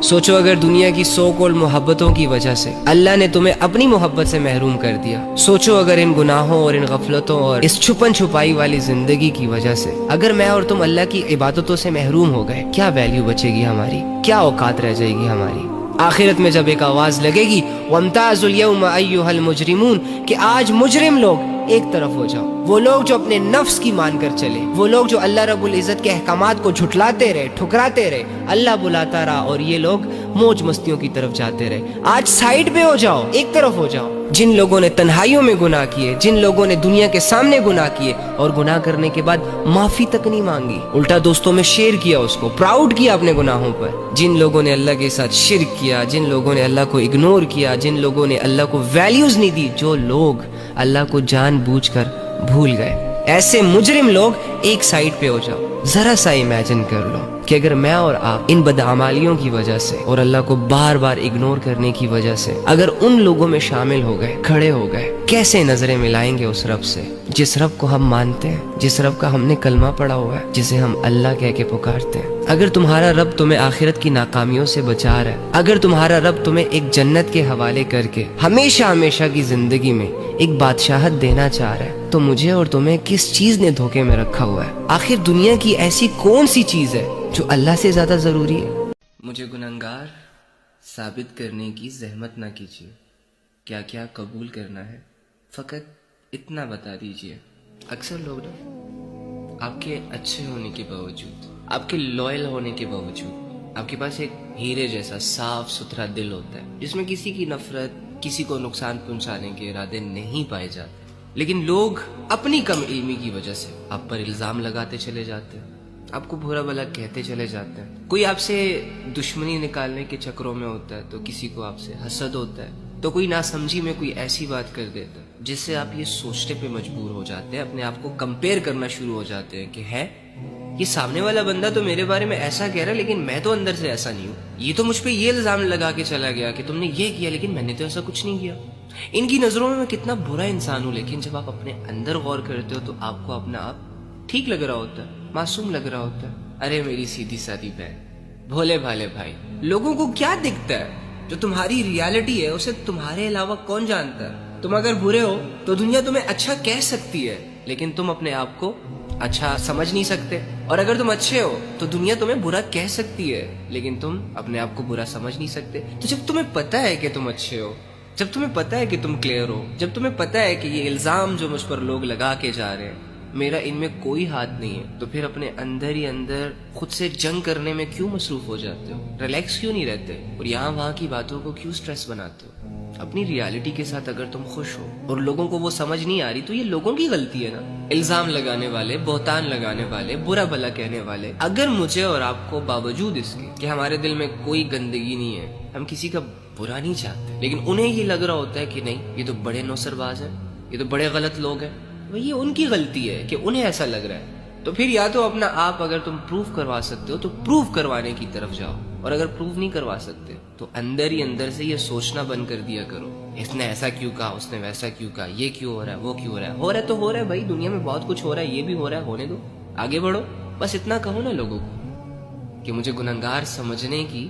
سوچو اگر دنیا کی سو کول محبتوں کی وجہ سے اللہ نے تمہیں اپنی محبت سے محروم کر دیا، سوچو اگر ان گناہوں اور ان غفلتوں اور اس چھپن چھپائی والی زندگی کی وجہ سے اگر میں اور تم اللہ کی عبادتوں سے محروم ہو گئے، کیا ویلیو بچے گی ہماری، کیا اوقات رہ جائے گی ہماری؟ آخرت میں جب ایک آواز لگے گی وَامْتَازُوا الْيَوْمَ أَيُّهَا الْمُجْرِمُونَ کہ آج مجرم لوگ ایک طرف ہو جاؤ، وہ لوگ جو اپنے نفس کی مان کر چلے، وہ لوگ جو اللہ رب العزت کے احکامات کو جھٹلاتے رہے، ٹھکراتے رہے، اللہ بلاتا رہا اور یہ لوگ موج مستیوں کی طرف جاتے رہے، آج سائیڈ پہ ہو جاؤ، ایک طرف ہو جاؤ۔ جن لوگوں نے تنہائیوں میں گناہ کیے، جن لوگوں نے دنیا کے سامنے گناہ کیے اور گناہ کرنے کے بعد معافی تک نہیں مانگی، الٹا دوستوں میں شیئر کیا، اس کو پراؤڈ کیا اپنے گناہوں پر، جن لوگوں نے اللہ کے ساتھ شرک کیا، جن لوگوں نے اللہ کو اگنور کیا، جن لوگوں نے اللہ کو ویلیوز نہیں دی، جو لوگ اللہ کو جان بوجھ کر بھول گئے، ایسے مجرم لوگ ایک سائیڈ پہ ہو جاؤ۔ ذرا سا امیجن کر لو کہ اگر میں اور آپ ان بدعمالیوں کی وجہ سے اور اللہ کو بار بار اگنور کرنے کی وجہ سے اگر ان لوگوں میں شامل ہو گئے، کھڑے ہو گئے، کیسے نظریں ملائیں گے اس رب سے جس رب کو ہم مانتے ہیں، جس رب کا ہم نے کلمہ پڑھا ہوا ہے، جسے ہم اللہ کہہ کے پکارتے ہیں؟ اگر تمہارا رب تمہیں آخرت کی ناکامیوں سے بچا رہا ہے، اگر تمہارا رب تمہیں ایک جنت کے حوالے کر کے ہمیشہ ہمیشہ کی زندگی میں ایک بادشاہت دینا چاہ رہا ہے، تو مجھے اور تمہیں کس چیز نے دھوکے میں رکھا ہوا ہے؟ آخر دنیا کی ایسی کون سی چیز ہے جو اللہ سے زیادہ ضروری ہے؟ مجھے گنہگار ثابت کرنے کی زحمت نہ کیجیے، کیا کیا قبول کرنا ہے فقط اتنا بتا دیجیے۔ اکثر لوگ نا آپ کے اچھے ہونے کے باوجود، آپ کے لوئل ہونے کے باوجود، آپ کے پاس ایک ہیرے جیسا صاف ستھرا دل ہوتا ہے جس میں کسی کی نفرت، کسی کو نقصان پہنچانے کے ارادے نہیں پائے جاتے، لیکن لوگ اپنی کم علمی کی وجہ سے آپ پر الزام لگاتے چلے جاتے ہیں، آپ کو برا بھلا کہتے چلے جاتے ہیں۔ کوئی آپ سے دشمنی نکالنے کے چکروں میں ہوتا ہے تو کسی کو آپ سے حسد ہوتا ہے، تو کوئی ناسمجھی میں کوئی ایسی بات کر دیتا ہے جس سے آپ یہ سوچنے پہ مجبور ہو جاتے ہیں، اپنے آپ کو کمپیئر کرنا شروع ہو جاتے ہیں کہ ہے یہ سامنے والا بندہ تو میرے بارے میں ایسا کہہ رہا ہے لیکن میں تو اندر سے ایسا نہیں ہوں، یہ تو مجھ پہ یہ الزام لگا کے چلا گیا کہ تم نے یہ کیا لیکن میں نے تو ایسا کچھ نہیں کیا، ان کی نظروں میں کتنا برا انسان ہوں۔ لیکن جب آپ اپنے اندر غور کرتے ہو تو آپ کو اپنا آپ ٹھیک لگ رہا ہوتا ہے، معصوم لگ رہا ہوتا ہے۔ ارے میری سیدھی سادی بہن، بھولے بھالے بھائی، لوگوں کو کیا دکھتا ہے؟ جو تمہاری ریالٹی ہے اسے تمہارے علاوہ کون جانتا ہے؟ تم اگر برے ہو تو دنیا تمہیں اچھا کہہ سکتی ہے لیکن تم اپنے آپ کو اچھا سمجھ نہیں سکتے، اور اگر تم اچھے ہو تو دنیا تمہیں برا کہہ سکتی ہے لیکن تم اپنے آپ کو برا سمجھ نہیں سکتے۔ تو جب تمہیں پتہ ہے کہ تم اچھے ہو، جب تمہیں پتہ ہے کہ تم کلیئر ہو، جب تمہیں پتہ ہے کہ یہ الزام جو مجھ پر لوگ لگا کے جا رہے ہیں میرا ان میں کوئی ہاتھ نہیں ہے، تو پھر اپنے اندر ہی اندر خود سے جنگ کرنے میں کیوں مصروف ہو جاتے ہو؟ ریلیکس کیوں نہیں رہتے اور یہاں وہاں کی باتوں کو کیوں سٹریس بناتے ہو؟ اپنی ریالٹی کے ساتھ اگر تم خوش ہو اور لوگوں کو وہ سمجھ نہیں آ رہی تو یہ لوگوں کی غلطی ہے نا۔ الزام لگانے والے، بہتان لگانے والے، برا بھلا کہنے والے، اگر مجھے اور آپ کو باوجود اس کے کہ ہمارے دل میں کوئی گندگی نہیں ہے، ہم کسی کا برا نہیں چاہتے، لیکن انہیں یہ لگ رہا ہوتا ہے کہ نہیں یہ تو بڑے نوسر باز ہیں، یہ تو بڑے غلط لوگ ہیں، یہ ان کی غلطی ہے کہ انہیں ایسا لگ رہا ہے۔ تو پھر یا تو اپنا آپ اگر تم پروف کروا سکتے ہو تو پروف کروانے کی طرف جاؤ، اور اگر پروف نہیں کروا سکتے تو اندر ہی اندر سے یہ سوچنا بند کر دیا کرو اس نے ایسا کیوں کہا، اس نے ویسا کیوں کہا، یہ کیوں ہو رہا ہے، وہ کیوں ہو رہا ہے، ہو رہا ہے تو ہو رہا ہے بھائی، دنیا میں بہت کچھ ہو رہا ہے، یہ بھی ہو رہا ہے، ہونے دو، آگے بڑھو۔ بس اتنا کہو نا لوگوں کو کہ مجھے گنہگار سمجھنے کی